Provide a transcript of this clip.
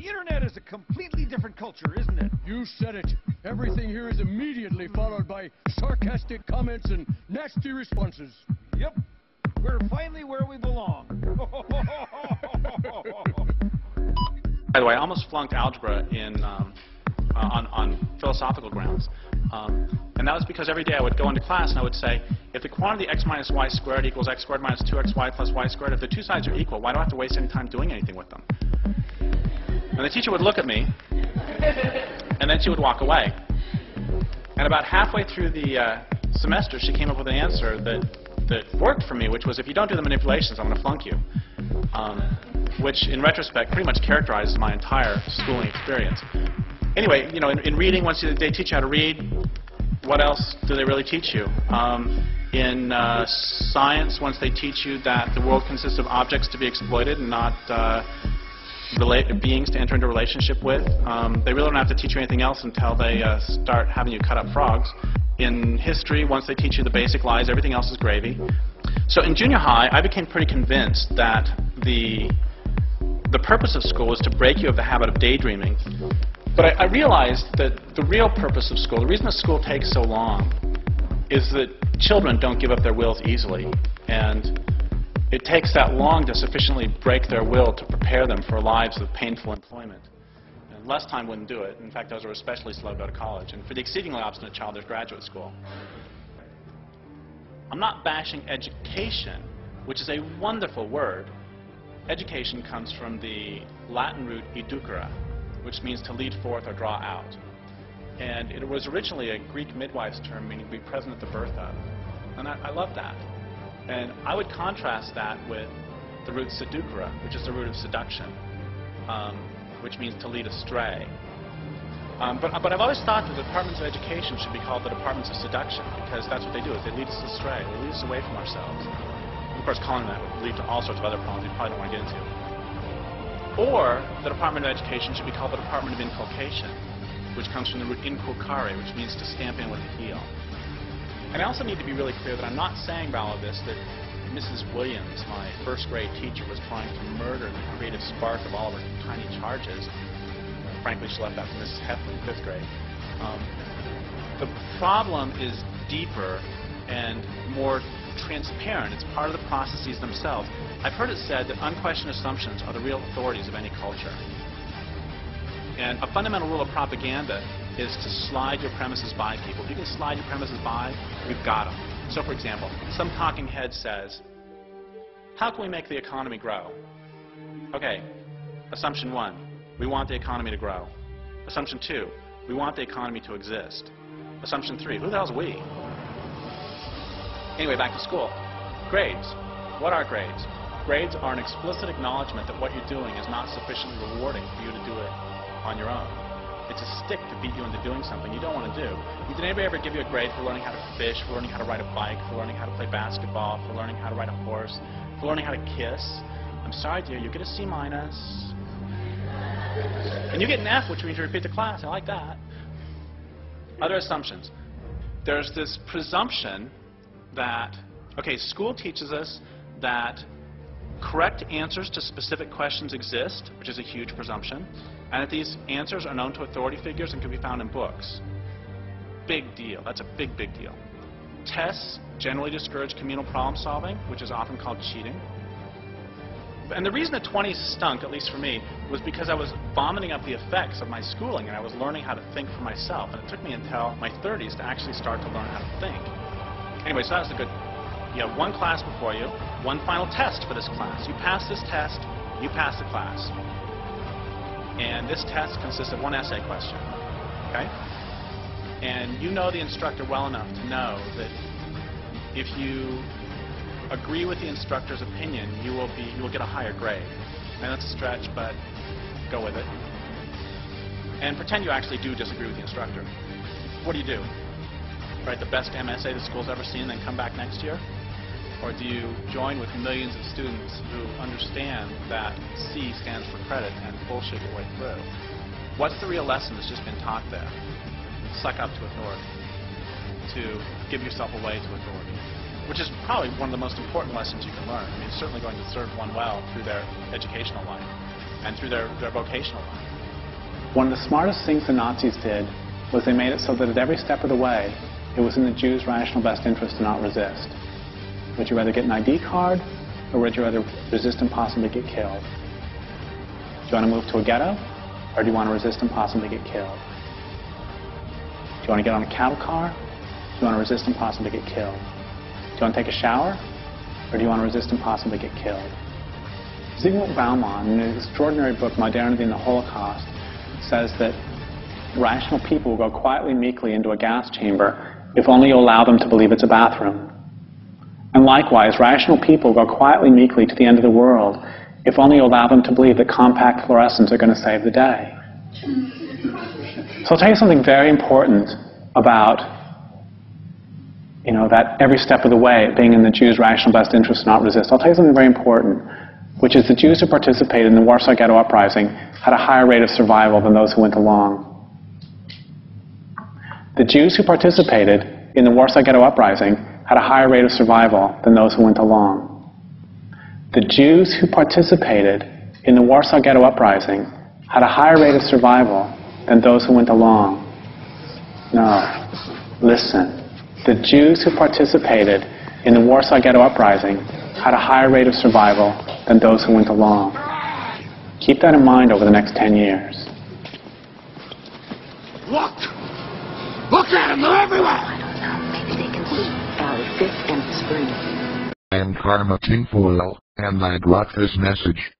The internet is a completely different culture, isn't it? You said it. Everything here is immediately followed by sarcastic comments and nasty responses. Yep. We're finally where we belong. By the way, I almost flunked algebra in, on philosophical grounds. And that was because every day I would go into class and I would say, if the quantity x minus y squared equals x squared minus 2xy plus y squared, if the two sides are equal, why do I have to waste any time doing anything with them? And the teacher would look at me, and then she would walk away. And about halfway through the semester, she came up with an answer that worked for me, which was, if you don't do the manipulations, I'm going to flunk you. Which, in retrospect, pretty much characterizes my entire schooling experience. Anyway, you know, in reading, once they teach you how to read, what else do they really teach you? In science, once they teach you that the world consists of objects to be exploited and not beings to enter into a relationship with, they really don't have to teach you anything else until they start having you cut up frogs. In history, once they teach you the basic lies, everything else is gravy. So in junior high, I became pretty convinced that the purpose of school is to break you of the habit of daydreaming. But I realized that the real purpose of school, the reason that school takes so long, is that children don't give up their wills easily. And it takes that long to sufficiently break their will to prepare them for lives of painful employment. And less time wouldn't do it. In fact, those are especially slow to go to college. And for the exceedingly obstinate child, there's graduate school. I'm not bashing education, which is a wonderful word. Education comes from the Latin root educere, which means to lead forth or draw out. And it was originally a Greek midwife's term, meaning to be present at the birth of. And I love that. And I would contrast that with the root seducere, which is the root of seduction, which means to lead astray. But I've always thought that the departments of education should be called the departments of seduction, because that's what they do, is they lead us astray. They lead us away from ourselves. Of course, calling that would lead to all sorts of other problems we probably don't want to get into. Or the Department of Education should be called the Department of Inculcation, which comes from the root inculcare, which means to stamp in with a heel. And I also need to be really clear that I'm not saying by all of this that Mrs. Williams, my first grade teacher, was trying to murder the creative spark of all of her tiny charges. Frankly, she left that for Mrs. Heffley in 5th grade. The problem is deeper and more transparent. It's part of the processes themselves. I've heard it said that unquestioned assumptions are the real authorities of any culture. And a fundamental rule of propaganda is to slide your premises by people. If you can slide your premises by, you've got them. So, for example, some talking head says, how can we make the economy grow? Okay, assumption 1, we want the economy to grow. Assumption 2, we want the economy to exist. Assumption 3, who the hell's we? Anyway, back to school. Grades. What are grades? Grades are an explicit acknowledgement that what you're doing is not sufficiently rewarding for you to do it on your own. It's a stick to beat you into doing something you don't want to do. Did anybody ever give you a grade for learning how to fish, for learning how to ride a bike, for learning how to play basketball, for learning how to ride a horse, for learning how to kiss? I'm sorry, dear, you get a C-. And you get an F, which means you repeat the class. I like that. Other assumptions. There's this presumption that, okay, school teaches us that correct answers to specific questions exist, which is a huge presumption, and that these answers are known to authority figures and can be found in books. Big deal. That's a big, big deal. Tests generally discourage communal problem solving, which is often called cheating. And the reason the 20s stunk, at least for me, was because I was vomiting up the effects of my schooling and I was learning how to think for myself. And it took me until my 30s to actually start to learn how to think. Anyway, so that was a good... You have one class before you, one final test for this class. You pass this test, you pass the class. And this test consists of one essay question. Okay? And you know the instructor well enough to know that if you agree with the instructor's opinion, you will get a higher grade. And that's a stretch, but go with it. And pretend you actually do disagree with the instructor. What do you do? Write the best MSA the school's ever seen and then come back next year? Or do you join with millions of students who understand that C stands for credit and bullshit your way through? What's the real lesson that's just been taught there? Suck up to authority. To give yourself away to authority. Which is probably one of the most important lessons you can learn. I mean, it's certainly going to serve one well through their educational life and through their vocational life. One of the smartest things the Nazis did was they made it so that at every step of the way, it was in the Jews' rational best interest to not resist. Would you rather get an ID card, or would you rather resist and possibly get killed? Do you want to move to a ghetto, or do you want to resist and possibly get killed? Do you want to get on a cattle car, or do you want to resist and possibly get killed? Do you want to take a shower, or do you want to resist and possibly get killed? Zygmunt Bauman, in his extraordinary book, Modernity and the Holocaust, says that rational people will go quietly, meekly into a gas chamber if only you allow them to believe it's a bathroom. And likewise, rational people go quietly, meekly to the end of the world if only you allow them to believe that compact fluorescents are going to save the day. So I'll tell you something very important about, that every step of the way being in the Jews' rational best interest to not resist. I'll tell you something very important, which is the Jews who participated in the Warsaw Ghetto Uprising had a higher rate of survival than those who went along. The Jews who participated in the Warsaw Ghetto Uprising had a higher rate of survival than those who went along. The Jews who participated in the Warsaw Ghetto Uprising had a higher rate of survival than those who went along. No, listen. The Jews who participated in the Warsaw Ghetto Uprising had a higher rate of survival than those who went along. Keep that in mind over the next 10 years. Look! Look at them! They're everywhere! I don't know. Maybe they can see Valley 5th and Spring. I am Karma Tinfoil, and I brought this message.